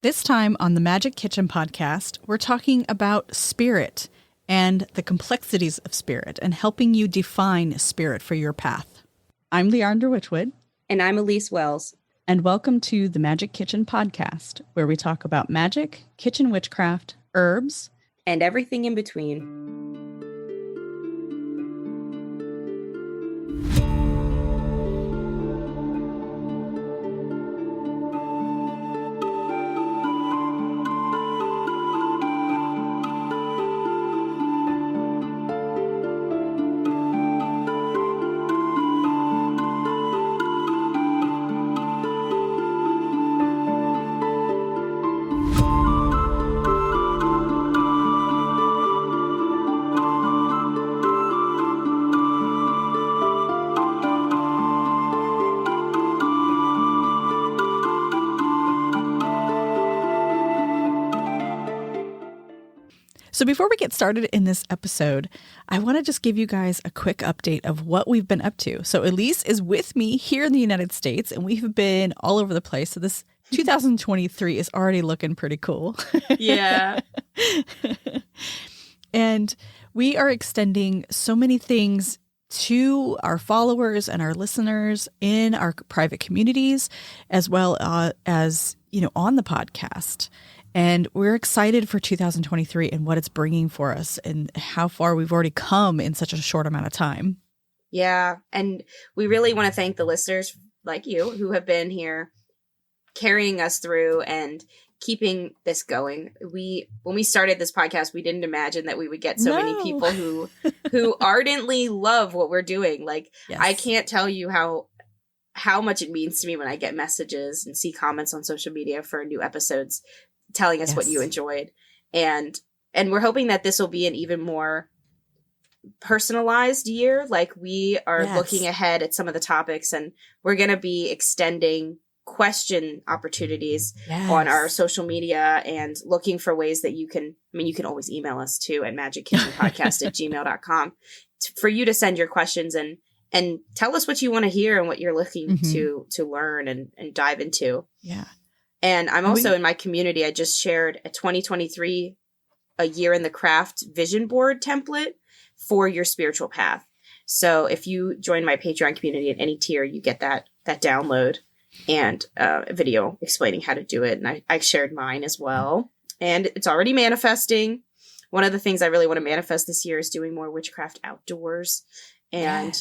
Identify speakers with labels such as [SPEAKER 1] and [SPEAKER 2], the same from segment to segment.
[SPEAKER 1] This time on the Magic Kitchen podcast, we're talking about spirit and the complexities of spirit and helping you define spirit for your path. I'm Leandra Witchwood.
[SPEAKER 2] And I'm Elyse Wells.
[SPEAKER 1] And welcome to the Magic Kitchen podcast, where we talk about magic, kitchen witchcraft, herbs,
[SPEAKER 2] and everything in between.
[SPEAKER 1] So before we get started in this episode, I want to just give you guys a quick update of what we've been up to. So Elyse is with me here in the United States, and we've been all over the place. So this 2023 is already looking pretty cool.
[SPEAKER 2] Yeah.
[SPEAKER 1] And we are extending so many things to our followers and our listeners in our private communities, as well as, on the podcast. And we're excited for 2023 and what it's bringing for us and how far we've already come in such a short amount of time.
[SPEAKER 2] Yeah. And we really want to thank the listeners like you who have been here carrying us through and keeping this going. When we started this podcast, we didn't imagine that we would get so many people who ardently love what we're doing. Like, yes. I can't tell you how much it means to me when I get messages and see comments on social media for new episodes telling us what you enjoyed. And we're hoping that this will be an even more personalized year. Like, we are looking ahead at some of the topics, and we're going to be extending question opportunities on our social media and looking for ways that you can always email us too at magickitchenpodcast@gmail.com for you to send your questions and tell us what you want to hear and what you're looking to learn and dive into.
[SPEAKER 1] Yeah.
[SPEAKER 2] And I'm also in my community, I just shared a 2023 A Year in the Craft vision board template for your spiritual path. So if you join my Patreon community at any tier, you get that download and a video explaining how to do it. And I shared mine as well. And it's already manifesting. One of the things I really want to manifest this year is doing more witchcraft outdoors. And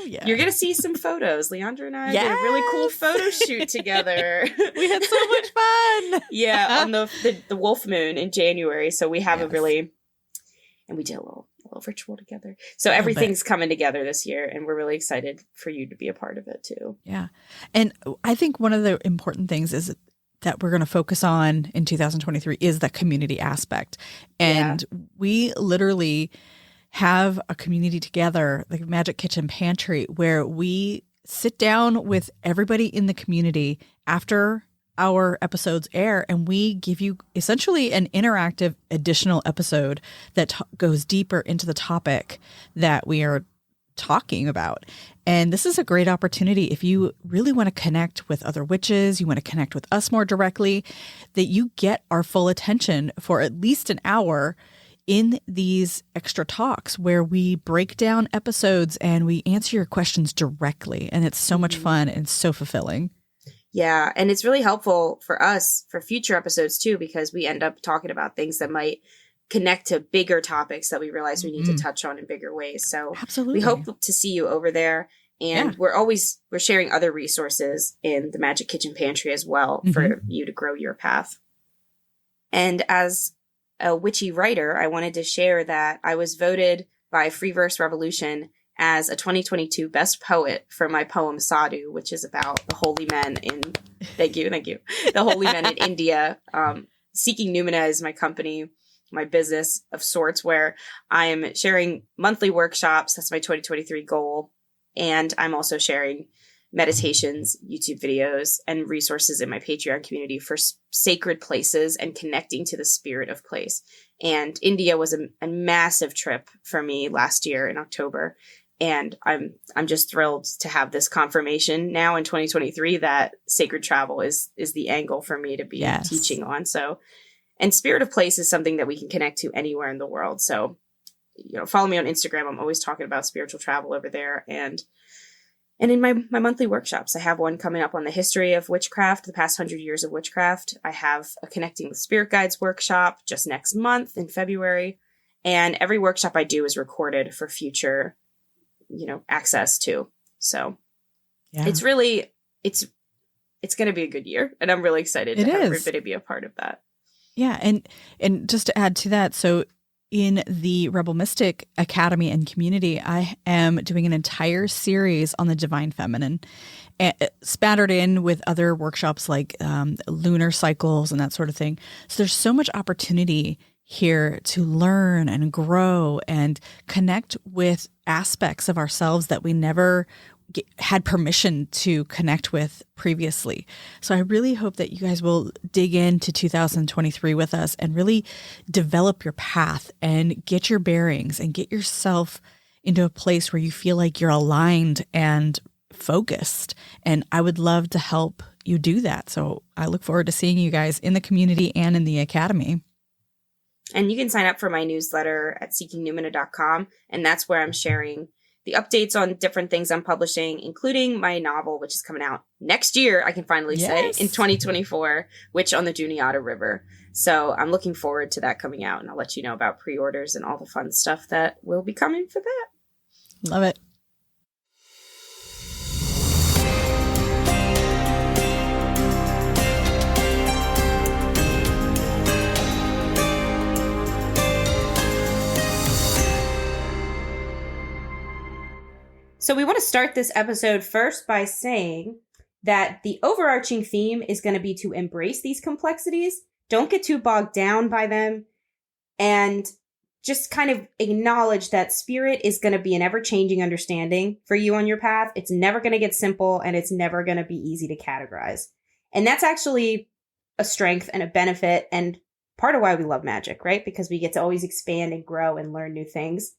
[SPEAKER 2] you're going to see some photos. Leandra and I did a really cool photo shoot together.
[SPEAKER 1] We had so much fun.
[SPEAKER 2] Yeah, on the Wolf Moon in January. So we have and we did a little ritual together. So everything's coming together this year, and we're really excited for you to be a part of it too.
[SPEAKER 1] Yeah. And I think one of the important things is that we're going to focus on in 2023 is the community aspect. And we literally have a community together, the Magic Kitchen Pantry, where we sit down with everybody in the community after our episodes air, and we give you essentially an interactive additional episode that goes deeper into the topic that we are talking about. And this is a great opportunity if you really want to connect with other witches, you want to connect with us more directly, that you get our full attention for at least an hour in these extra talks where we break down episodes and we answer your questions directly. And it's so much fun and so fulfilling.
[SPEAKER 2] Yeah. And it's really helpful for us for future episodes too, because we end up talking about things that might connect to bigger topics that we realize we need to touch on in bigger ways. So
[SPEAKER 1] absolutely,
[SPEAKER 2] we hope to see you over there. And we're sharing other resources in the Magic Kitchen Pantry as well for you to grow your path. And as a witchy writer, I wanted to share that I was voted by Free Verse Revolution as a 2022 best poet for my poem Sadhu, which is about the holy men in the holy men in India. Seeking Numina is my company, my business of sorts, where I am sharing monthly workshops. That's my 2023 goal. And I'm also sharing meditations, YouTube videos, and resources in my Patreon community for sacred places and connecting to the spirit of place. And India was a massive trip for me last year in October. And I'm just thrilled to have this confirmation now in 2023 that sacred travel is the angle for me to be teaching on. So, and Spirit of Place is something that we can connect to anywhere in the world. So, follow me on Instagram. I'm always talking about spiritual travel over there. And in my monthly workshops, I have one coming up on the history of witchcraft, the past 100 years of witchcraft. I have a Connecting with Spirit Guides workshop just next month in February. And every workshop I do is recorded for future access to. So it's really, it's going to be a good year, and I'm really excited to have everybody be a part of that.
[SPEAKER 1] Yeah. And just to add to that, so in the Rebel Mystic Academy and community, I am doing an entire series on the divine feminine, spattered in with other workshops like lunar cycles and that sort of thing. So there's so much opportunity here to learn and grow and connect with aspects of ourselves that we never had permission to connect with previously. So I really hope that you guys will dig into 2023 with us and really develop your path and get your bearings and get yourself into a place where you feel like you're aligned and focused. And I would love to help you do that. So I look forward to seeing you guys in the community and in the academy.
[SPEAKER 2] And you can sign up for my newsletter at seekingnumina.com. And that's where I'm sharing the updates on different things I'm publishing, including my novel, which is coming out next year, I can finally say, in 2024, Witch on the Juniata River. So I'm looking forward to that coming out, and I'll let you know about pre-orders and all the fun stuff that will be coming for that.
[SPEAKER 1] Love it.
[SPEAKER 2] So we want to start this episode first by saying that the overarching theme is going to be to embrace these complexities. Don't get too bogged down by them, and just kind of acknowledge that spirit is going to be an ever-changing understanding for you on your path. It's never going to get simple, and it's never going to be easy to categorize. And that's actually a strength and a benefit, and part of why we love magic, right? Because we get to always expand and grow and learn new things.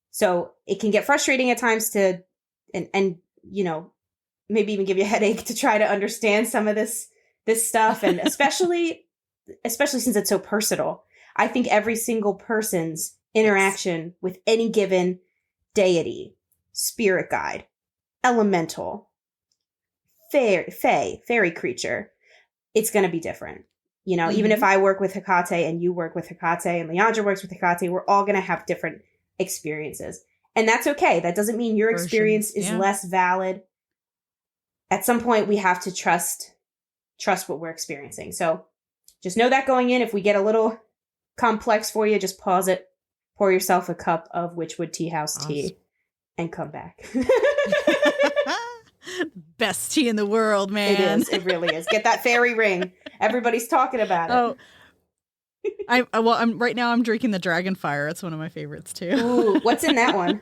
[SPEAKER 2] So it can get frustrating at times to, and maybe even give you a headache to try to understand some of this stuff. And especially since it's so personal, I think every single person's interaction with any given deity, spirit guide, elemental, fairy creature, it's going to be different. Even if I work with Hecate and you work with Hecate and Leandra works with Hecate, we're all going to have different experiences. And that's okay. That doesn't mean your experience is less valid. At some point, we have to trust what we're experiencing. So just know that going in, if we get a little complex for you, just pause it, pour yourself a cup of Witchwood Tea House tea, and come back.
[SPEAKER 1] Best tea in the world, man.
[SPEAKER 2] It is. It really is. Get that fairy ring. Everybody's talking about it.
[SPEAKER 1] Oh. I'm right now I'm drinking the Dragonfire. It's one of my favorites too.
[SPEAKER 2] Ooh, what's in that one?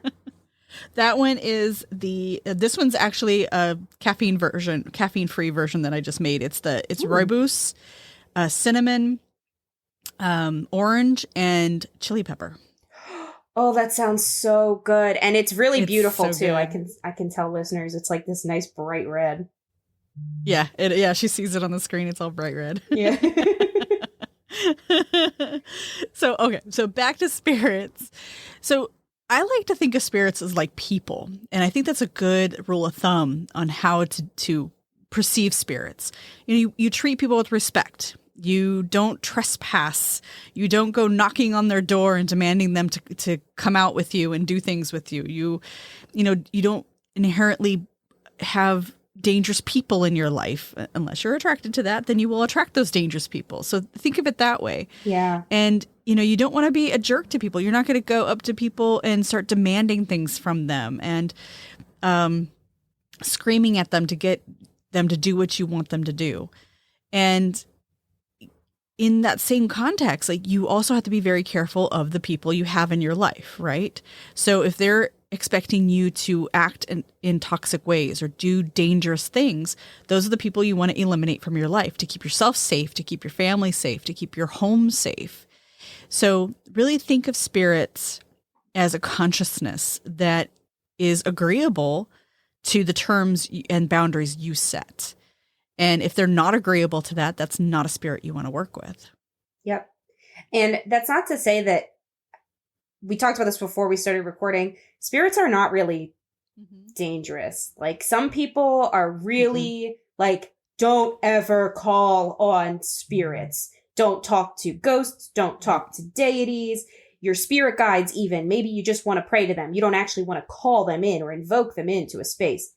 [SPEAKER 1] That one is this one's actually a caffeine-free version that I just made. It's rooibos, cinnamon, orange, and chili pepper.
[SPEAKER 2] Oh, that sounds so good. And it's really beautiful
[SPEAKER 1] so
[SPEAKER 2] too.
[SPEAKER 1] good.
[SPEAKER 2] I can tell listeners it's like this nice bright red.
[SPEAKER 1] Yeah, she sees it on the screen. It's all bright red.
[SPEAKER 2] Yeah.
[SPEAKER 1] So back to spirits. So I like to think of spirits as like people. And I think that's a good rule of thumb on how to perceive spirits. You treat people with respect. You don't trespass. You don't go knocking on their door and demanding them to come out with you and do things with you. You don't inherently have dangerous people in your life. Unless you're attracted to that, then you will attract those dangerous people. So think of it that way.
[SPEAKER 2] Yeah.
[SPEAKER 1] And, you don't want to be a jerk to people. You're not going to go up to people and start demanding things from them and screaming at them to get them to do what you want them to do. And in that same context, like, you also have to be very careful of the people you have in your life, right? So if they're expecting you to act in toxic ways or do dangerous things, those are the people you want to eliminate from your life to keep yourself safe, to keep your family safe, to keep your home safe. So really think of spirits as a consciousness that is agreeable to the terms and boundaries you set. And if they're not agreeable to that, that's not a spirit you want to work with.
[SPEAKER 2] Yep. And that's not to say that, we talked about this before we started recording, spirits are not really dangerous. Like, some people are really like, don't ever call on spirits. Don't talk to ghosts. Don't talk to deities. Your spirit guides, even. Maybe you just want to pray to them. You don't actually want to call them in or invoke them into a space.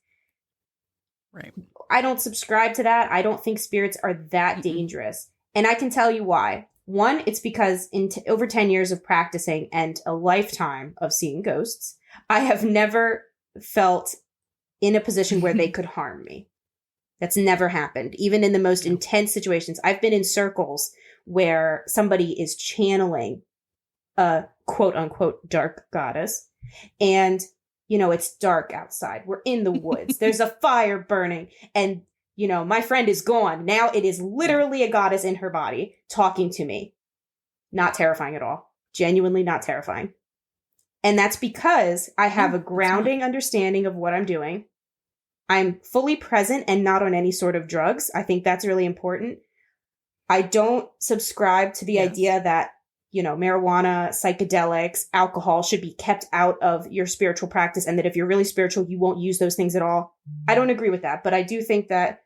[SPEAKER 1] Right.
[SPEAKER 2] I don't subscribe to that. I don't think spirits are that dangerous. And I can tell you why. One, it's because in over 10 years of practicing and a lifetime of seeing ghosts, I have never felt in a position where they could harm me. That's never happened. Even in the most intense situations, I've been in circles where somebody is channeling a quote unquote dark goddess. And, it's dark outside. We're in the woods. There's a fire burning. And, my friend is gone. Now it is literally a goddess in her body talking to me. Not terrifying at all. Genuinely not terrifying. And that's because I have a grounding understanding of what I'm doing. I'm fully present and not on any sort of drugs. I think that's really important. I don't subscribe to the idea that, marijuana, psychedelics, alcohol should be kept out of your spiritual practice, and that if you're really spiritual, you won't use those things at all. I don't agree with that, but I do think that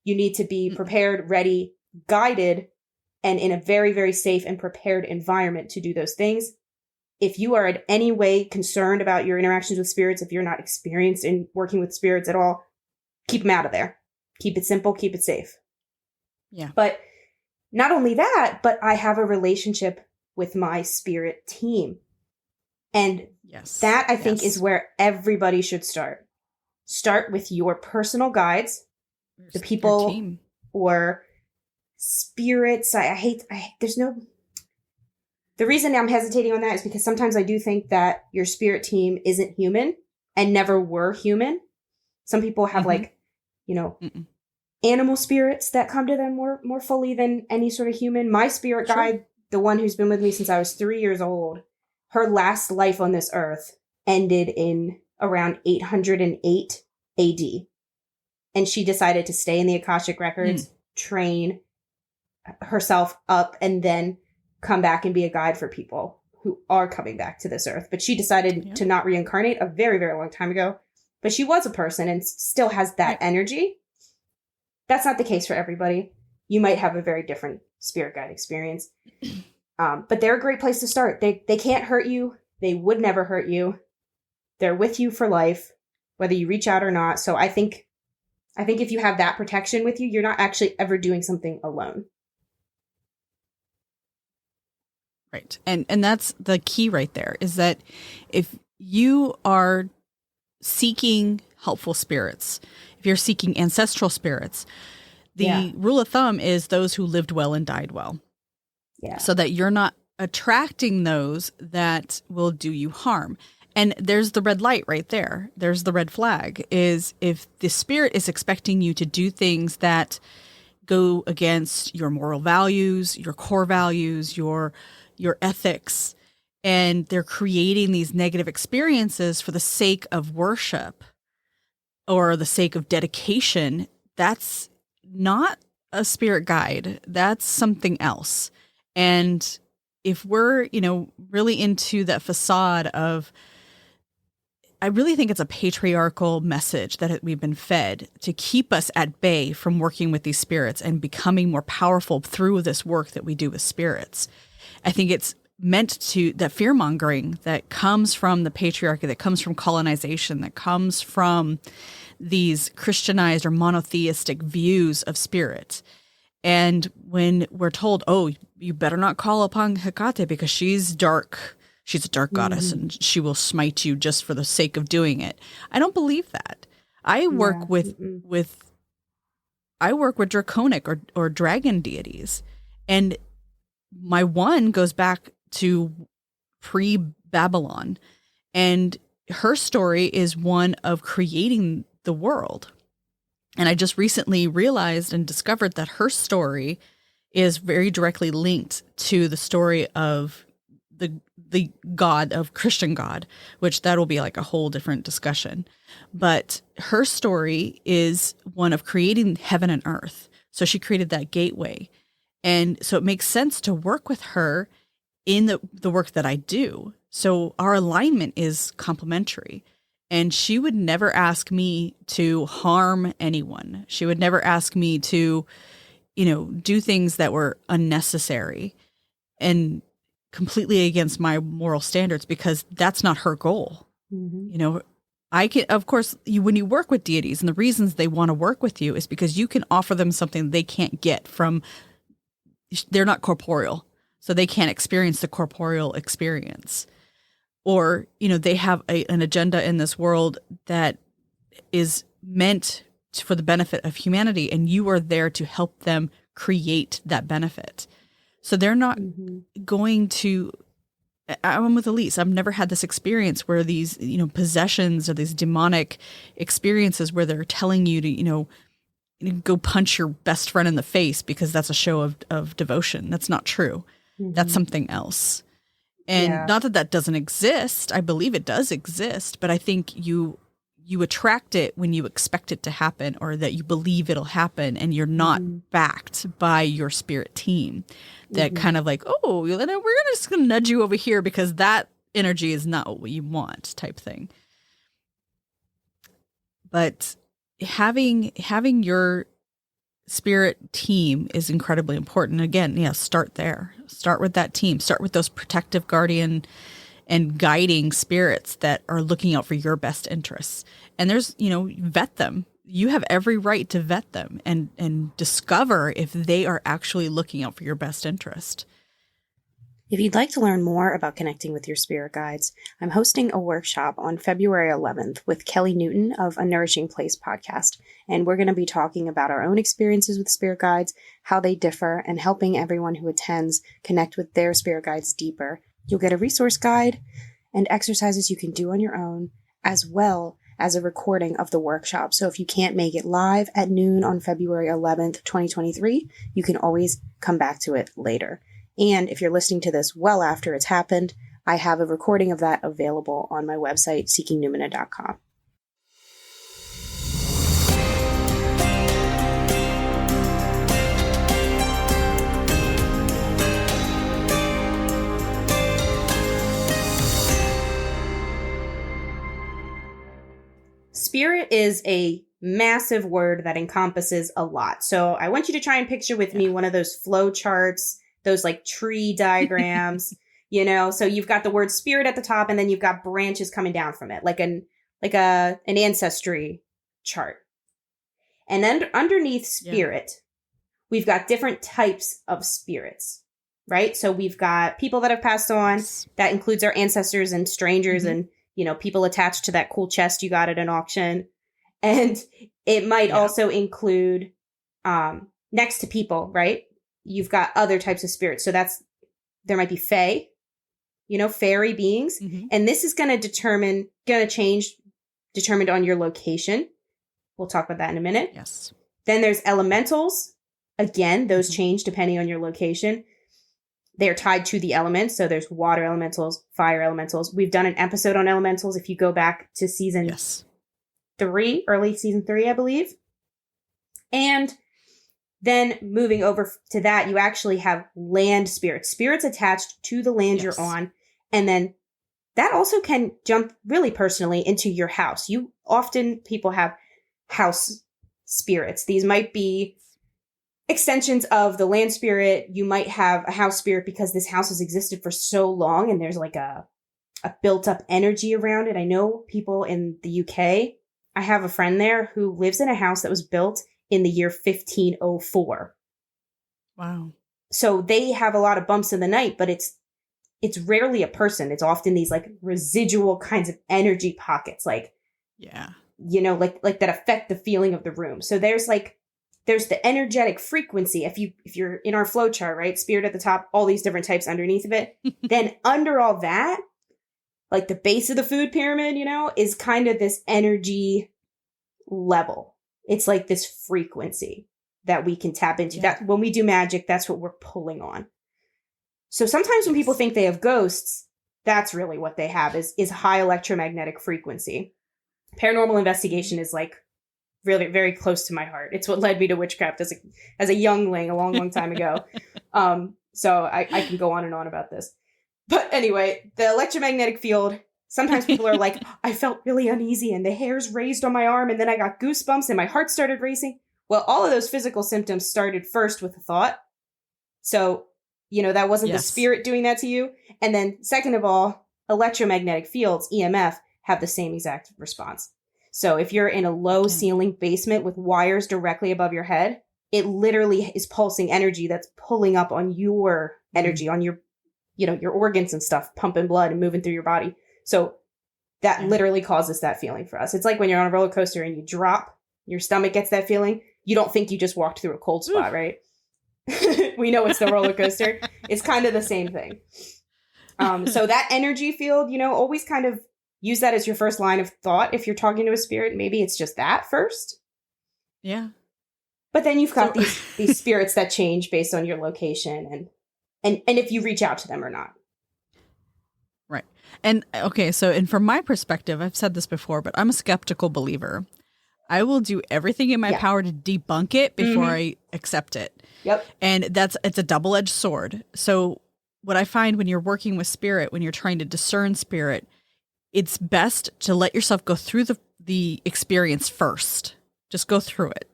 [SPEAKER 2] you need to be prepared, ready, guided, and in a very, very safe and prepared environment to do those things. If you are in any way concerned about your interactions with spirits, if you're not experienced in working with spirits at all, keep them out of there. Keep it simple, keep it safe.
[SPEAKER 1] Yeah.
[SPEAKER 2] But not only that, but I have a relationship with my spirit team. And that, I think, is where everybody should start. Start with your personal guides, the people or spirits. The reason I'm hesitating on that is because sometimes I do think that your spirit team isn't human and never were human. Some people have animal spirits that come to them more fully than any sort of human. My spirit guide, the one who's been with me since I was 3 years old, her last life on this earth ended in around 808 AD. And she decided to stay in the Akashic Records, train herself up, and then come back and be a guide for people who are coming back to this earth. But she decided to not reincarnate a very, very long time ago. But she was a person and still has that energy. That's not the case for everybody. You might have a very different spirit guide experience. But they're a great place to start. They can't hurt you. They would never hurt you. They're with you for life, whether you reach out or not. So I think if you have that protection with you, you're not actually ever doing something alone.
[SPEAKER 1] Right. And that's the key right there, is that if you are seeking helpful spirits, if you're seeking ancestral spirits, the rule of thumb is those who lived well and died well. Yeah. So that you're not attracting those that will do you harm. And there's the red light right there. There's the red flag, is if the spirit is expecting you to do things that go against your moral values, your core values, your ethics, and they're creating these negative experiences for the sake of worship or the sake of dedication, that's not a spirit guide. That's something else. And if we're, really into that facade of, I really think it's a patriarchal message that we've been fed to keep us at bay from working with these spirits and becoming more powerful through this work that we do with spirits. I think it's meant to, that fear mongering that comes from the patriarchy, that comes from colonization, that comes from these Christianized or monotheistic views of spirit. And when we're told, oh, you better not call upon Hecate because she's dark. She's a dark goddess and she will smite you just for the sake of doing it. I don't believe that. I work with draconic or dragon deities. And my one goes back to pre-Babylon. And her story is one of creating the world. And I just recently realized and discovered that her story is very directly linked to the story of the God of Christian God, which that'll be like a whole different discussion. But her story is one of creating heaven and earth. So she created that gateway. And so it makes sense to work with her in the work that I do. So our alignment is complementary. And she would never ask me to harm anyone. She would never ask me to, do things that were unnecessary and completely against my moral standards, because that's not her goal.
[SPEAKER 2] Mm-hmm.
[SPEAKER 1] I can, of course, when you work with deities, and the reasons they want to work with you is because you can offer them something they can't get from, they're not corporeal, so they can't experience the corporeal experience. Or, they have an agenda in this world that is meant for the benefit of humanity, and you are there to help them create that benefit. So they're not going to, I'm with Elyse. I've never had this experience where these, possessions or these demonic experiences where they're telling you to, go punch your best friend in the face because that's a show of devotion. That's not true. That's something else. And not that that doesn't exist. I believe it does exist, but I think you attract it when you expect it to happen, or that you believe it'll happen, and you're not backed by your spirit team that kind of like, oh, we're just going to nudge you over here because that energy is not what you want, type thing. But having your spirit team is incredibly important. Again, start there. Start with that team. Start with those protective guardian and guiding spirits that are looking out for your best interests. And there's, vet them. You have every right to vet them and discover if they are actually looking out for your best interest.
[SPEAKER 2] If you'd like to learn more about connecting with your spirit guides, I'm hosting a workshop on February 11th with Kelly Newton of A Nourishing Place podcast. And we're going to be talking about our own experiences with spirit guides, how they differ, and helping everyone who attends connect with their spirit guides deeper. You'll get a resource guide and exercises you can do on your own, as well as a recording of the workshop. So if you can't make it live at noon on February 11th, 2023, you can always come back to it later. And if you're listening to this well after it's happened, I have a recording of that available on my website, seekingnumina.com. Spirit is a massive word that encompasses a lot. So I want you to try and picture with me one of those flow charts, those like tree diagrams, so you've got the word spirit at the top, and then you've got branches coming down from it, like an ancestry chart. And then underneath spirit, we've got different types of spirits, right? So we've got people that have passed on. That includes our ancestors and strangers and, people attached to that cool chest you got at an auction. And it might also include next to people, right? You've got other types of spirits. So there might be fae, fairy beings. And this is going to change determined on your location. We'll talk about that in a minute.
[SPEAKER 1] Yes.
[SPEAKER 2] Then there's elementals. Again, those change depending on your location. They're tied to the elements. So there's water elementals, fire elementals. We've done an episode on elementals. If you go back to season 3, early season 3, I believe. And then moving over to that, you actually have land spirits attached to the land you're on. And then that also can jump really personally into your house. People have house spirits. These might be extensions of the land spirit. You might have a house spirit because this house has existed for so long and there's like a built up energy around it. I know people in the UK. I have a friend there who lives in a house that was built in the year 1504.
[SPEAKER 1] Wow.
[SPEAKER 2] So they have a lot of bumps in the night, but it's rarely a person. It's often these like residual kinds of energy pockets, like, like that affect the feeling of the room. So there's the energetic frequency. If you're in our flow chart, right? Spirit at the top, all these different types underneath of it. Then under all that, like the base of the food pyramid, is kind of this energy level. It's like this frequency that we can tap into. That when we do magic, that's what we're pulling on. So sometimes when people think they have ghosts,
[SPEAKER 3] That's really what they have is high electromagnetic frequency. Paranormal investigation is like really very close to my heart. It's what led me to witchcraft as a youngling a long time ago. So I can go on and on about this. But anyway, the electromagnetic field, sometimes people are like, I felt really uneasy and the hairs raised on my arm and then I got goosebumps and my heart started racing. Well, all of those physical symptoms started first with a thought. So, that wasn't the spirit doing that to you. And then second of all, electromagnetic fields, EMF, have the same exact response. So if you're in a low ceiling basement with wires directly above your head, it literally is pulsing energy that's pulling up on your energy, on your, your organs and stuff, pumping blood and moving through your body. So that literally causes that feeling for us. It's like when you're on a roller coaster and you drop, your stomach gets that feeling. You don't think you just walked through a cold spot, right? We know it's the roller coaster. It's kind of the same thing. So that energy field, always kind of use that as your first line of thought. If you're talking to a spirit, maybe it's just that first.
[SPEAKER 1] Yeah.
[SPEAKER 3] But then you've got these spirits that change based on your location and if you reach out to them or not.
[SPEAKER 1] Right. And okay, and from my perspective, I've said this before, but I'm a skeptical believer. I will do everything in my power to debunk it before I accept it.
[SPEAKER 3] Yep.
[SPEAKER 1] And it's a double-edged sword. So what I find when you're working with spirit, when you're trying to discern spirit, it's best to let yourself go through the experience first. Just go through it.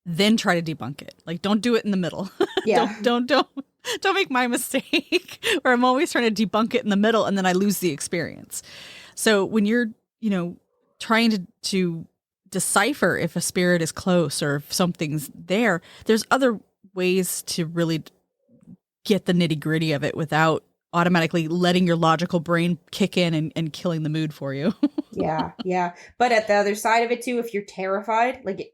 [SPEAKER 1] Then try to debunk it. Like, don't do it in the middle.
[SPEAKER 3] Yeah.
[SPEAKER 1] Don't make my mistake where I'm always trying to debunk it in the middle and then I lose the experience. So when you're, trying to decipher if a spirit is close or if something's there, there's other ways to really get the nitty gritty of it without automatically letting your logical brain kick in and killing the mood for you.
[SPEAKER 3] Yeah. But at the other side of it too, if you're terrified, like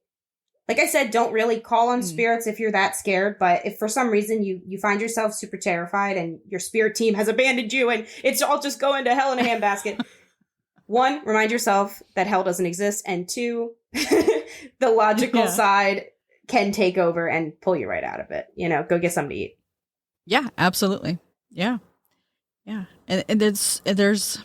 [SPEAKER 3] I said, don't really call on spirits if you're that scared. But if for some reason you find yourself super terrified and your spirit team has abandoned you and it's all just going to hell in a handbasket, one, remind yourself that hell doesn't exist. And two, the logical side can take over and pull you right out of it. Go get something to eat.
[SPEAKER 1] Yeah, absolutely. Yeah. Yeah. And there's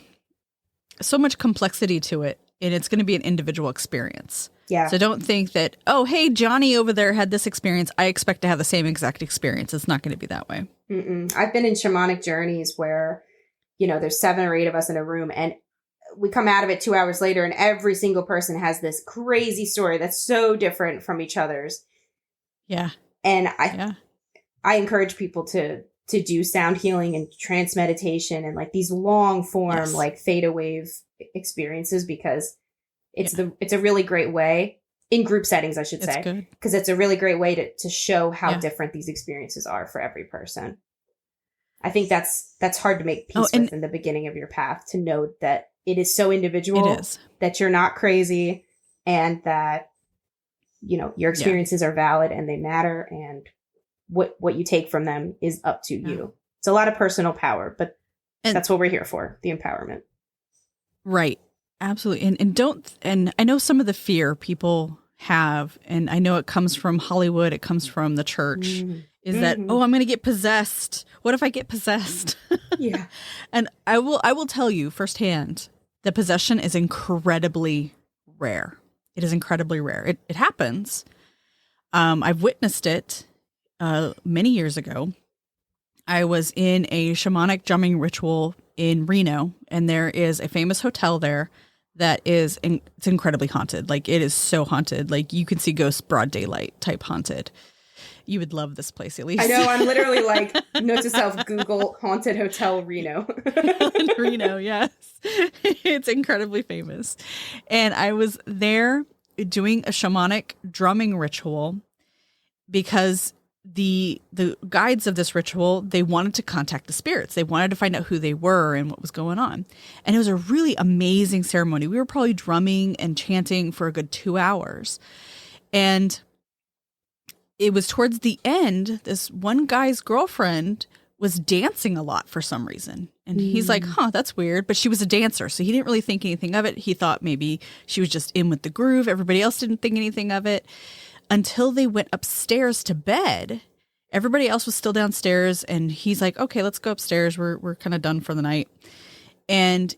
[SPEAKER 1] so much complexity to it, and it's going to be an individual experience.
[SPEAKER 3] Yeah.
[SPEAKER 1] So don't think that, oh, hey, Johnny over there had this experience, I expect to have the same exact experience. It's not going to be that way.
[SPEAKER 3] I've been in shamanic journeys where, there's 7 or 8 of us in a room and we come out of it 2 hours later and every single person has this crazy story that's so different from each other's.
[SPEAKER 1] Yeah.
[SPEAKER 3] And I encourage people to do sound healing and trance meditation and like these long form, like theta wave experiences, because it's a really great way in group settings, I should say, because it's a really great way to show how different these experiences are for every person. I think that's hard to make peace with in the beginning of your path, to know that it is so individual, that you're not crazy, and that, your experiences are valid and they matter, and what you take from them is up to you. It's a lot of personal power, but that's what we're here for, the empowerment.
[SPEAKER 1] Right. Absolutely. And I know some of the fear people have, and I know it comes from Hollywood, it comes from the church, is that, oh, I'm going to get possessed. What if I get possessed?
[SPEAKER 3] Yeah.
[SPEAKER 1] And I will tell you firsthand that possession is incredibly rare. It is incredibly rare. It happens. I've witnessed it many years ago. I was in a shamanic drumming ritual in Reno, and there is a famous hotel there that is it's incredibly haunted. Like, it is so haunted. Like, you can see ghosts broad daylight type haunted. You would love this place, Elyse.
[SPEAKER 3] I know. I'm literally like, note to self, Google haunted hotel Reno.
[SPEAKER 1] Reno, yes. It's incredibly famous. And I was there doing a shamanic drumming ritual because the guides of this ritual, they wanted to contact the spirits. They wanted to find out who they were and what was going on. And it was a really amazing ceremony. We were probably drumming and chanting for a good 2 hours. And it was towards the end, this one guy's girlfriend was dancing a lot for some reason. And he's like, that's weird. But she was a dancer, so he didn't really think anything of it. He thought maybe she was just in with the groove. Everybody else didn't think anything of it until they went upstairs to bed. Everybody else was still downstairs, and he's like, okay, let's go upstairs. We're kind of done for the night. And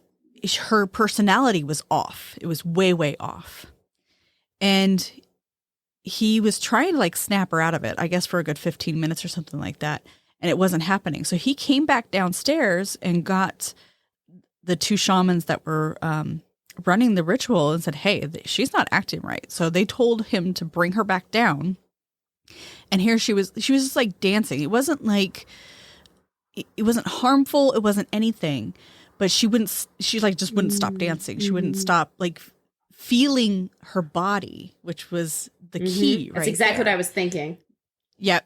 [SPEAKER 1] her personality was off. It was way, way off. And he was trying to like snap her out of it, I guess for a good 15 minutes or something like that. And it wasn't happening. So he came back downstairs and got the two shamans that were running the ritual and said, hey, she's not acting right. So they told him to bring her back down. And here she was just like dancing. It wasn't harmful. It wasn't anything, but she just wouldn't stop dancing. She wouldn't stop like feeling her body, which was the key.
[SPEAKER 3] That's exactly
[SPEAKER 1] there.
[SPEAKER 3] what I was thinking.
[SPEAKER 1] Yep.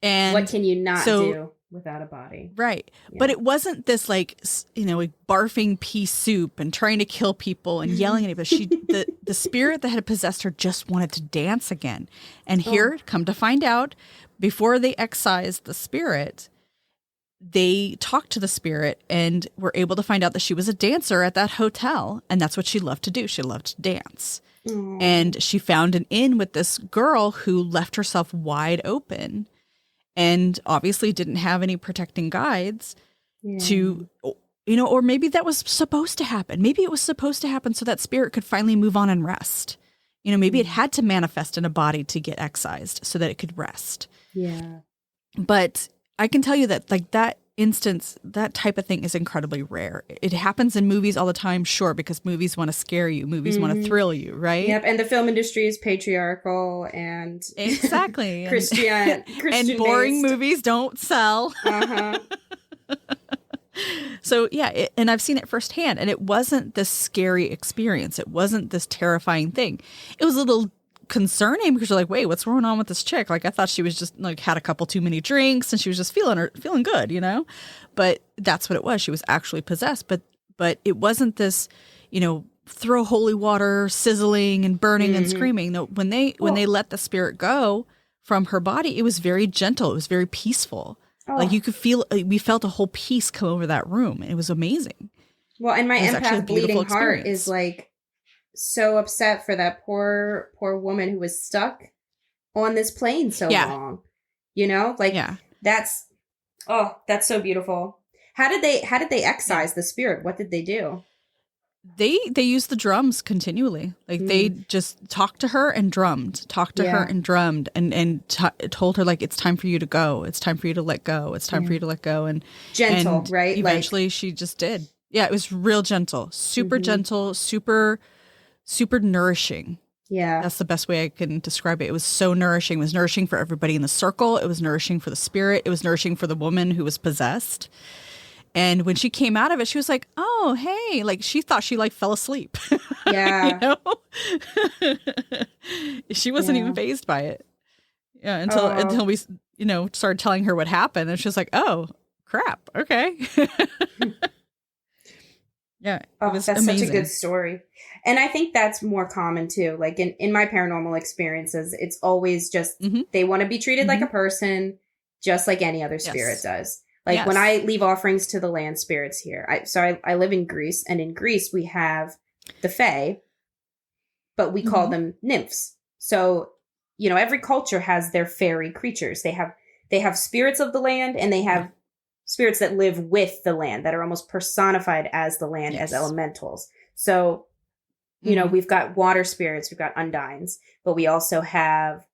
[SPEAKER 1] And
[SPEAKER 3] what can you not do without a body?
[SPEAKER 1] Right. Yeah. But it wasn't this like, like barfing pea soup and trying to kill people and yelling at people. The spirit that had possessed her just wanted to dance again. And here, come to find out, before they excised the spirit, they talked to the spirit and were able to find out that she was a dancer at that hotel. And that's what she loved to do. She loved to dance. And she found an inn with this girl who left herself wide open. And obviously didn't have any protecting guides to, or maybe that was supposed to happen. Maybe it was supposed to happen so that spirit could finally move on and rest. Maybe it had to manifest in a body to get excised so that it could rest.
[SPEAKER 3] Yeah.
[SPEAKER 1] But I can tell you that like that instance, that type of thing is incredibly rare. It happens in movies all the time, sure, because movies want to scare you. Movies want to thrill you, right?
[SPEAKER 3] Yep, and the film industry is patriarchal and
[SPEAKER 1] exactly
[SPEAKER 3] Christian
[SPEAKER 1] and boring movies don't sell. So yeah, and I've seen it firsthand, and it wasn't this scary experience. It wasn't this terrifying thing. It was a little concerning because you're like, wait, what's going on with this chick? Like I thought she was just like had a couple too many drinks and she was just feeling good, but that's what it was. She was actually possessed, but it wasn't this, throw holy water, sizzling and burning and screaming. No, when they let the spirit go from her body, it was very gentle. It was very peaceful. Like you could feel, we felt a whole peace come over that room. It was amazing.
[SPEAKER 3] Well, and my empath bleeding heart is like so upset for that poor woman who was stuck on this plane so long. That's so beautiful. How did they excise the spirit? What did they do?
[SPEAKER 1] They used the drums continually. Like they just talked to her and drummed, and told her like, it's time for you to go. It's time for you to let go. It's time for you to let go. And
[SPEAKER 3] gentle, right?
[SPEAKER 1] Eventually she just did. Yeah. It was real gentle, super gentle, super nourishing.
[SPEAKER 3] Yeah.
[SPEAKER 1] That's the best way I can describe it. It was so nourishing. It was nourishing for everybody in the circle. It was nourishing for the spirit. It was nourishing for the woman who was possessed. And when she came out of it, she was like, oh, hey, like she thought she like fell asleep.
[SPEAKER 3] Yeah.
[SPEAKER 1] She wasn't even fazed by it. Yeah. Until we, started telling her what happened. And she was like, oh, crap. Okay. Yeah.
[SPEAKER 3] That's
[SPEAKER 1] amazing.
[SPEAKER 3] Such a good story. And I think that's more common too. Like in my paranormal experiences, it's always just they want to be treated like a person, just like any other spirit does. Like when I leave offerings to the land spirits here, I live in Greece, and in Greece we have the Fae, but we call them nymphs. So, every culture has their fairy creatures. They have spirits of the land, and they have spirits that live with the land that are almost personified as the land, as elementals. So, we've got water spirits, we've got undines, but we also have,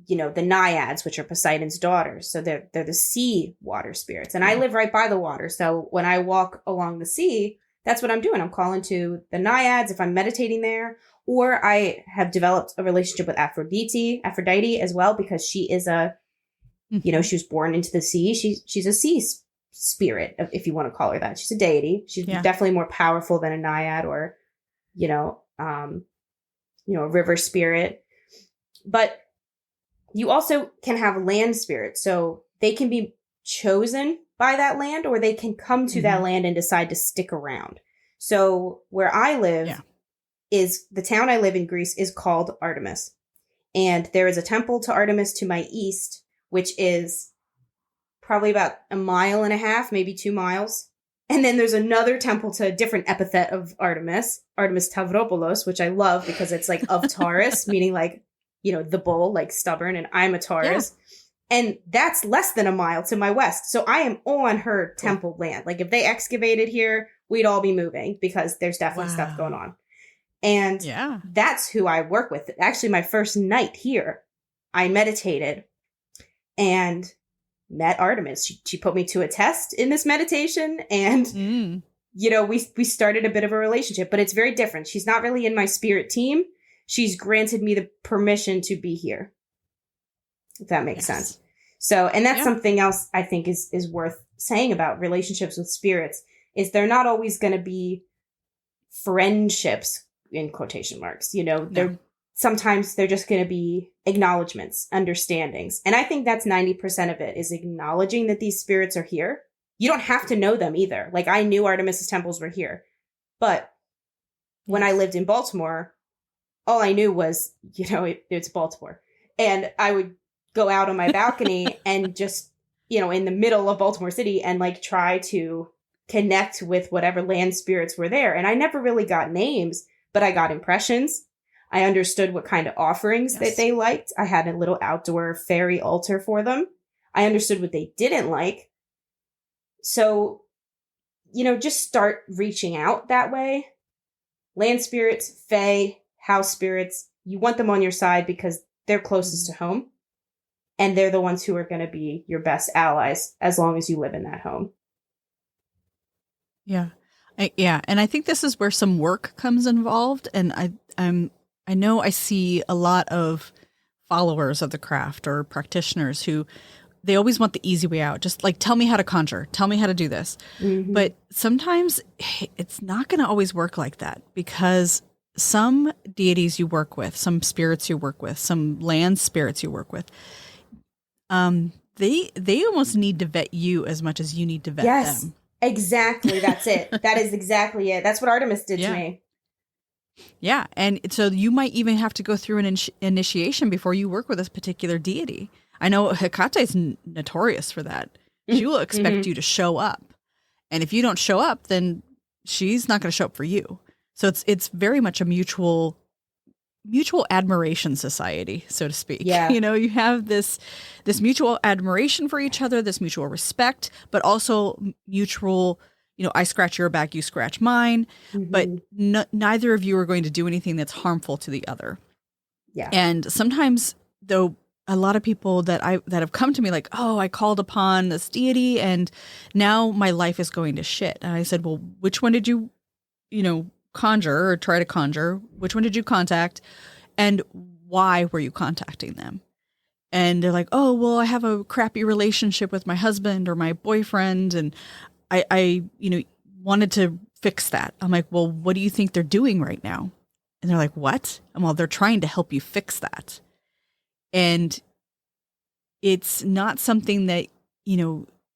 [SPEAKER 3] the naiads, which are Poseidon's daughters. So they're the sea water spirits. And I live right by the water. So when I walk along the sea, that's what I'm doing. I'm calling to the naiads if I'm meditating there. Or I have developed a relationship with Aphrodite as well, because she is she was born into the sea. She's a sea spirit, if you want to call her that. She's a deity. She's definitely more powerful than a naiad or, a river spirit. But you also can have land spirits. So they can be chosen by that land, or they can come to that land and decide to stick around. So where I live is the town I live in, Greece, is called Artemis. And there is a temple to Artemis to my east, which is probably about 1.5 miles, maybe 2 miles. And then there's another temple to a different epithet of Artemis Tavropoulos, which I love because it's like of Taurus, meaning like the bull, like stubborn, and I'm a Taurus. Yeah. And that's less than a mile to my west. So I am on her temple land. Like if they excavated here, we'd all be moving because there's definitely stuff going on. And that's who I work with. Actually, my first night here, I meditated and met Artemis. She put me to a test in this meditation, and we started a bit of a relationship, but it's very different. She's not really in my spirit team. She's granted me the permission to be here, if that makes sense. So, and that's something else I think is worth saying about relationships with spirits, is they're not always going to be friendships in quotation marks. Sometimes they're just going to be acknowledgements, understandings. And I think that's 90% of it, is acknowledging that these spirits are here. You don't have to know them either. Like I knew Artemis's temples were here, but when I lived in Baltimore, all I knew was, it's Baltimore. And I would go out on my balcony and just, in the middle of Baltimore City and like try to connect with whatever land spirits were there. And I never really got names, but I got impressions. I understood what kind of offerings that they liked. I had a little outdoor fairy altar for them. I understood what they didn't like. So, just start reaching out that way. Land spirits, fae, house spirits, you want them on your side because they're closest to home. And they're the ones who are going to be your best allies as long as you live in that home.
[SPEAKER 1] Yeah. And I think this is where some work comes involved. And I know I see a lot of followers of the craft or practitioners who they always want the easy way out. Just like, tell me how to conjure, tell me how to do this. Mm-hmm. But sometimes it's not going to always work like that, because some deities you work with, some spirits you work with, some land spirits you work with, they almost need to vet you as much as you need to vet them.
[SPEAKER 3] Exactly. That's it. That is exactly it. That's what Artemis did to me.
[SPEAKER 1] Yeah. And so you might even have to go through an initiation before you work with this particular deity. I know Hecate is notorious for that. She will expect you to show up. And if you don't show up, then she's not going to show up for you. So it's very much a mutual admiration society, so to speak.
[SPEAKER 3] Yeah.
[SPEAKER 1] You have this mutual admiration for each other, this mutual respect, but also mutual, I scratch your back, you scratch mine, but neither of you are going to do anything that's harmful to the other.
[SPEAKER 3] Yeah.
[SPEAKER 1] And sometimes, though, a lot of people that have come to me like, oh, I called upon this deity and now my life is going to shit. And I said, well, which one did you, conjure or try to conjure? Which one did you contact? And why were you contacting them? And they're like, oh, well, I have a crappy relationship with my husband or my boyfriend. And I wanted to fix that. I'm like, well, what do you think they're doing right now? And they're like, what? And well, they're trying to help you fix that. And it's not something that,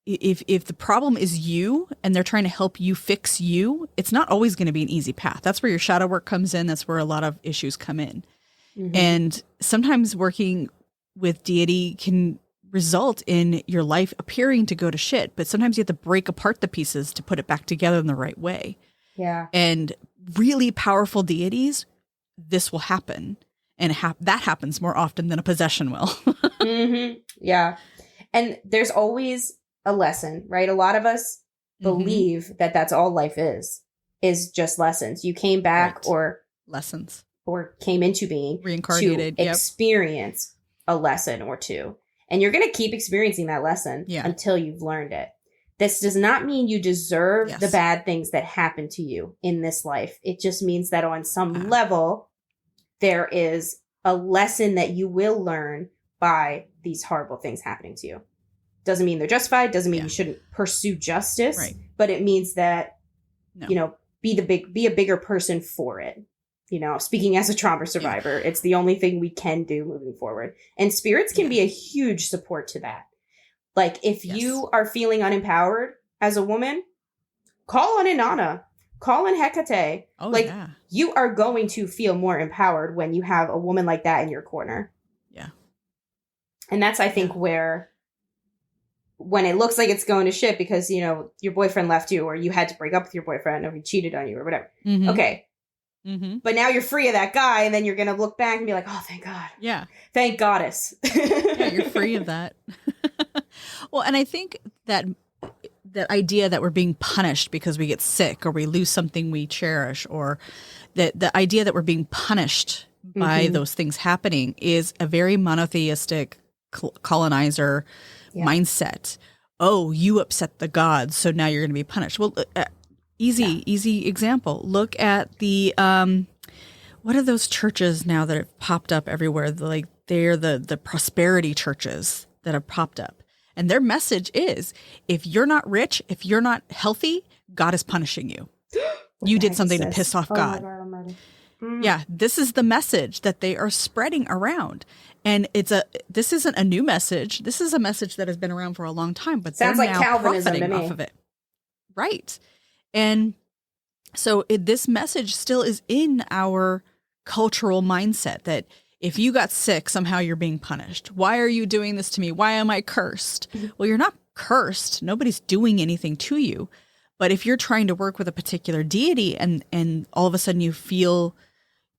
[SPEAKER 1] if the problem is you and they're trying to help you fix you, it's not always going to be an easy path. That's where your shadow work comes in. That's where a lot of issues come in. Mm-hmm. And sometimes working with deity can result in your life appearing to go to shit, but sometimes you have to break apart the pieces to put it back together in the right way.
[SPEAKER 3] Yeah.
[SPEAKER 1] And really powerful deities, this will happen. And that happens more often than a possession will.
[SPEAKER 3] Yeah. And there's always a lesson, right? A lot of us believe that that's all life is just lessons. You came back or
[SPEAKER 1] lessons
[SPEAKER 3] or came into being
[SPEAKER 1] reincarnated
[SPEAKER 3] to experience a lesson or two. And you're going to keep experiencing that lesson until you've learned it. This does not mean you deserve the bad things that happen to you in this life. It just means that on some level, there is a lesson that you will learn by these horrible things happening to you. Doesn't mean they're justified. Doesn't mean you shouldn't pursue justice.
[SPEAKER 1] Right.
[SPEAKER 3] But it means that, be a bigger person for it. Speaking as a trauma survivor, it's the only thing we can do moving forward. And spirits can be a huge support to that. Like if you are feeling unempowered as a woman, call on Inanna, call on Hecate. You are going to feel more empowered when you have a woman like that in your corner.
[SPEAKER 1] Yeah.
[SPEAKER 3] And that's, I think, where when it looks like it's going to shit because, your boyfriend left you or you had to break up with your boyfriend or he cheated on you or whatever. Mm-hmm. Okay.
[SPEAKER 1] Mm-hmm.
[SPEAKER 3] But now you're free of that guy, and then you're going to look back and be like, oh, thank God.
[SPEAKER 1] Yeah.
[SPEAKER 3] Thank goddess.
[SPEAKER 1] Yeah, you're free of that. Well, and I think that idea that we're being punished because we get sick or we lose something we cherish, or that the idea that we're being punished by those things happening is a very monotheistic colonizer mindset. Oh, you upset the gods, so now you're going to be punished. Well, easy example. Look at the what are those churches now that have popped up everywhere? They're the prosperity churches that have popped up. And their message is, if you're not rich, if you're not healthy, God is punishing you. You did something to piss off God. Yeah, this is the message that they are spreading around. And this isn't a new message. This is a message that has been around for a long time, but
[SPEAKER 3] sounds
[SPEAKER 1] they're
[SPEAKER 3] like
[SPEAKER 1] now
[SPEAKER 3] Calvinism
[SPEAKER 1] profiting
[SPEAKER 3] to me.
[SPEAKER 1] off of it. Right. And so this message still is in our cultural mindset that if you got sick, somehow you're being punished. Why are you doing this to me? Why am I cursed? Well, you're not cursed. Nobody's doing anything to you. But if you're trying to work with a particular deity and all of a sudden you feel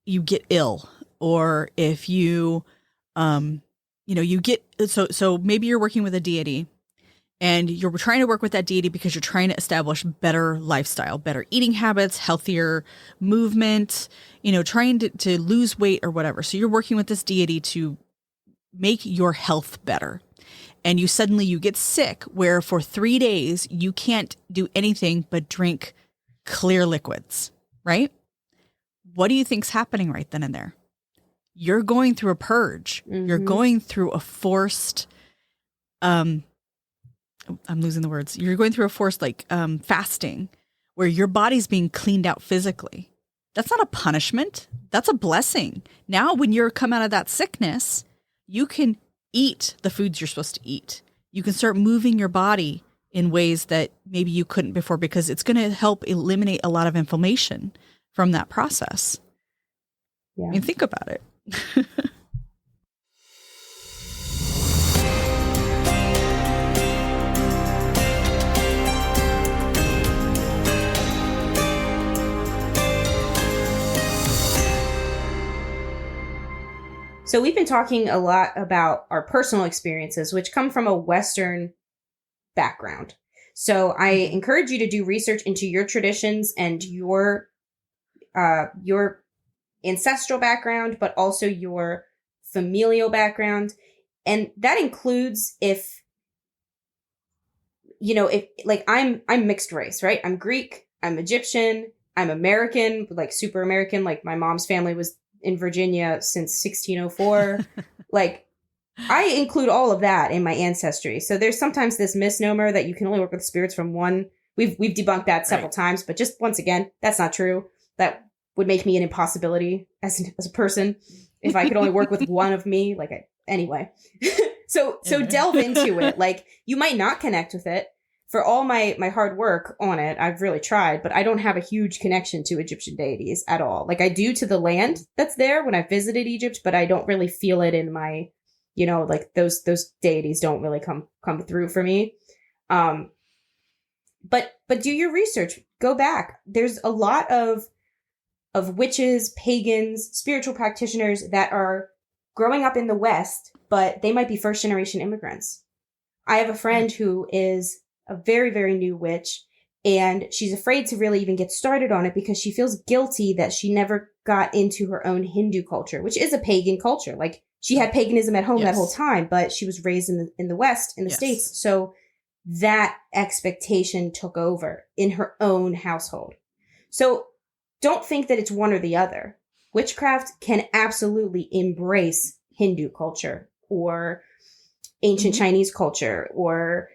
[SPEAKER 1] you get ill, or if you, you get, so maybe you're working with a deity and you're trying to work with that deity because you're trying to establish better lifestyle, better eating habits, healthier movement, trying to lose weight or whatever. So you're working with this deity to make your health better. And you get sick where for 3 days you can't do anything but drink clear liquids, right? What do you think's happening right then and there? You're going through a purge. Mm-hmm. You're going through a forced, I'm losing the words. You're going through a forced fasting where your body's being cleaned out physically. That's not a punishment. That's a blessing. Now, when you're come out of that sickness, you can eat the foods you're supposed to eat. You can start moving your body in ways that maybe you couldn't before, because it's going to help eliminate a lot of inflammation from that process.
[SPEAKER 3] Yeah.
[SPEAKER 1] I mean, think about it.
[SPEAKER 3] So we've been talking a lot about our personal experiences, which come from a Western background. So I encourage you to do research into your traditions and your ancestral background, but also your familial background. And that includes if I'm mixed race, right? I'm Greek, I'm Egyptian, I'm American, like super American, like my mom's family was in Virginia since 1604. I include all of that in my ancestry. So there's sometimes this misnomer that you can only work with spirits from one. We've debunked that several times, but just once again, that's not true. That would make me an impossibility as a person if I could only work with one of me. Anyway. So delve into it. You might not connect with it. For all my hard work on it, I've really tried, but I don't have a huge connection to Egyptian deities at all. I do to the land that's there when I visited Egypt, but I don't really feel it in my, those deities don't really come through for me. But do your research. Go back. There's a lot of witches, pagans, spiritual practitioners that are growing up in the West, but they might be first generation immigrants. I have a friend who is a very, very new witch, and she's afraid to really even get started on it because she feels guilty that she never got into her own Hindu culture, which is a pagan culture. She had paganism at home that whole time, but she was raised in the West, in the States. So that expectation took over in her own household. So don't think that it's one or the other. Witchcraft can absolutely embrace Hindu culture or ancient Chinese culture or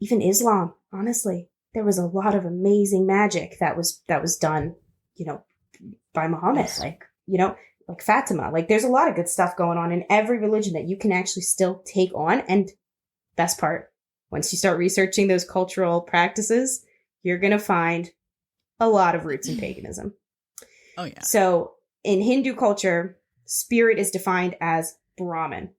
[SPEAKER 3] even Islam. Honestly, there was a lot of amazing magic that was done, by Muhammad, like Fatima. There's a lot of good stuff going on in every religion that you can actually still take on. And best part, once you start researching those cultural practices, you're going to find a lot of roots in paganism.
[SPEAKER 1] Oh, yeah.
[SPEAKER 3] So in Hindu culture, spirit is defined as Brahman.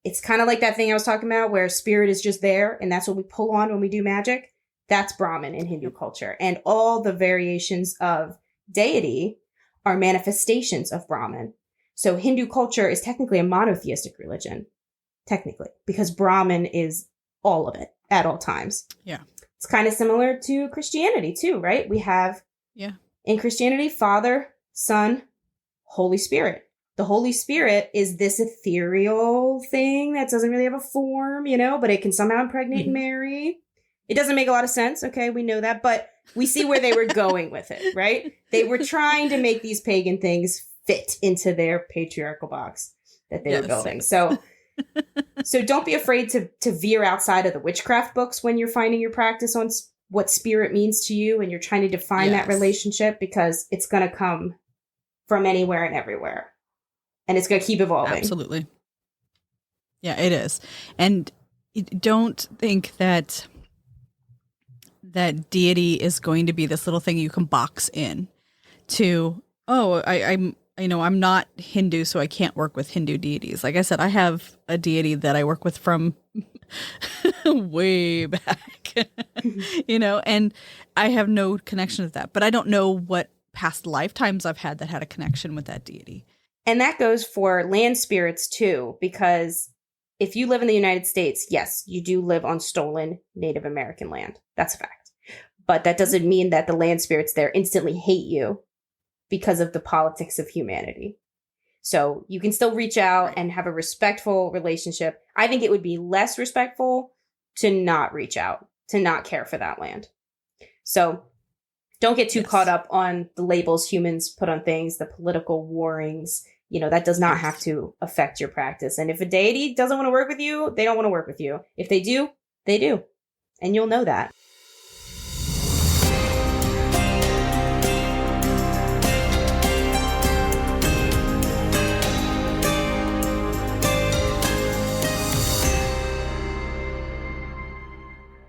[SPEAKER 3] It's kind of like that thing I was talking about where spirit is just there and that's what we pull on when we do magic. That's Brahman in Hindu culture. And all the variations of deity are manifestations of Brahman. So Hindu culture is technically a monotheistic religion, technically, because Brahman is all of it at all times.
[SPEAKER 1] Yeah.
[SPEAKER 3] It's kind of similar to Christianity too, right? We have, in Christianity, Father, Son, Holy Spirit. The Holy Spirit is this ethereal thing that doesn't really have a form, but it can somehow impregnate Mary. It doesn't make a lot of sense. Okay, we know that, but we see where they were going with it, right? They were trying to make these pagan things fit into their patriarchal box that they were building. So don't be afraid to veer outside of the witchcraft books when you're finding your practice on what spirit means to you and you're trying to define that relationship, because it's going to come from anywhere and everywhere. And it's going to keep evolving.
[SPEAKER 1] Absolutely. Yeah, it is. And don't think that deity is going to be this little thing you can box in to, I'm not Hindu, so I can't work with Hindu deities. Like I said, I have a deity that I work with from way back, and I have no connection with that. But I don't know what past lifetimes I've had that had a connection with that deity.
[SPEAKER 3] And that goes for land spirits too, because if you live in the United States, yes, you do live on stolen Native American land. That's a fact. But that doesn't mean that the land spirits there instantly hate you because of the politics of humanity. So you can still reach out and have a respectful relationship. I think it would be less respectful to not reach out, to not care for that land. So don't get too caught up on the labels humans put on things, the political warrings. That does not have to affect your practice. And if a deity doesn't want to work with you, they don't want to work with you. If they do, they do. And you'll know that.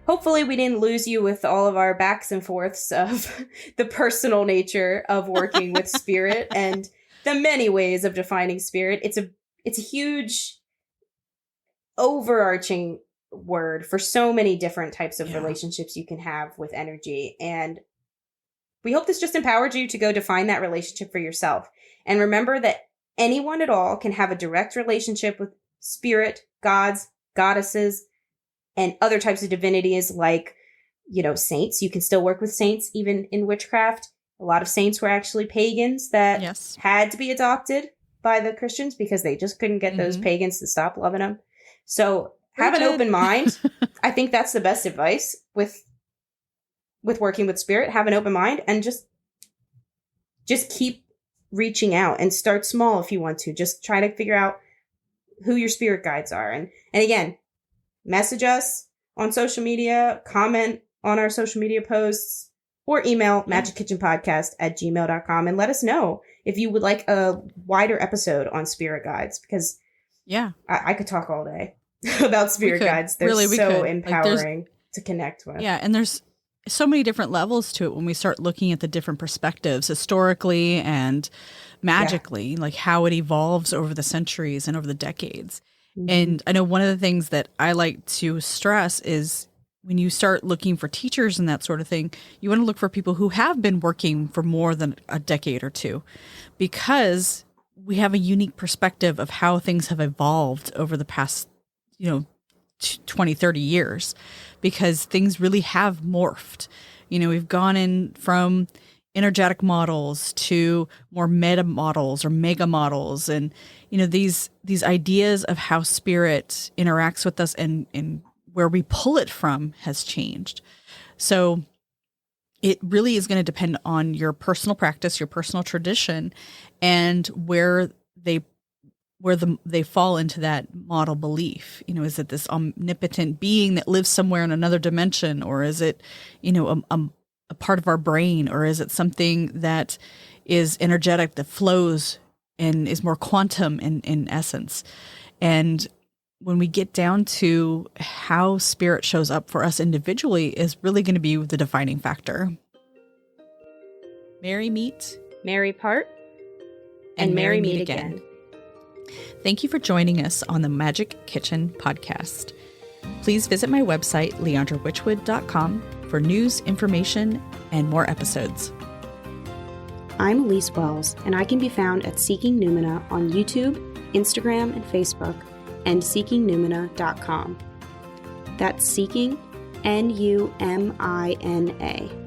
[SPEAKER 3] Hopefully we didn't lose you with all of our backs and forths of the personal nature of working with spirit and the many ways of defining spirit. It's a huge overarching word for so many different types of relationships you can have with energy. And we hope this just empowered you to go define that relationship for yourself. And remember that anyone at all can have a direct relationship with spirit, gods, goddesses, and other types of divinities like, saints. You can still work with saints even in witchcraft. A lot of saints were actually pagans that had to be adopted by the Christians because they just couldn't get those pagans to stop loving them. So have an open mind. I think that's the best advice with working with spirit. Have an open mind and just keep reaching out and start small if you want to. Just try to figure out who your spirit guides are. And again, message us on social media, comment on our social media posts, or email magickitchenpodcast@gmail.com and let us know if you would like a wider episode on spirit guides, because I could talk all day about spirit guides. They're so empowering to connect with.
[SPEAKER 1] Yeah, and there's so many different levels to it when we start looking at the different perspectives historically and magically, like how it evolves over the centuries and over the decades. And I know one of the things that I like to stress is when you start looking for teachers and that sort of thing, you want to look for people who have been working for more than a decade or two, because we have a unique perspective of how things have evolved over the past, 20, 30 years, because things really have morphed. We've gone in from energetic models to more meta models or mega models, and these ideas of how spirit interacts with us and where we pull it from has changed. So it really is going to depend on your personal practice, your personal tradition, and where they fall into that model belief. Is it this omnipotent being that lives somewhere in another dimension, or is it a part of our brain, or is it something that is energetic that flows and is more quantum in essence? And when we get down to how spirit shows up for us individually is really going to be the defining factor. Merry meet,
[SPEAKER 3] merry part, and merry meet again.
[SPEAKER 1] Thank you for joining us on the Magic Kitchen podcast. Please visit my website, leandrawitchwood.com, for news, information, and more episodes.
[SPEAKER 3] I'm Elyse Wells, and I can be found at Seeking Numina on YouTube, Instagram, and Facebook, and seekingnumina.com. That's Seeking, Numina.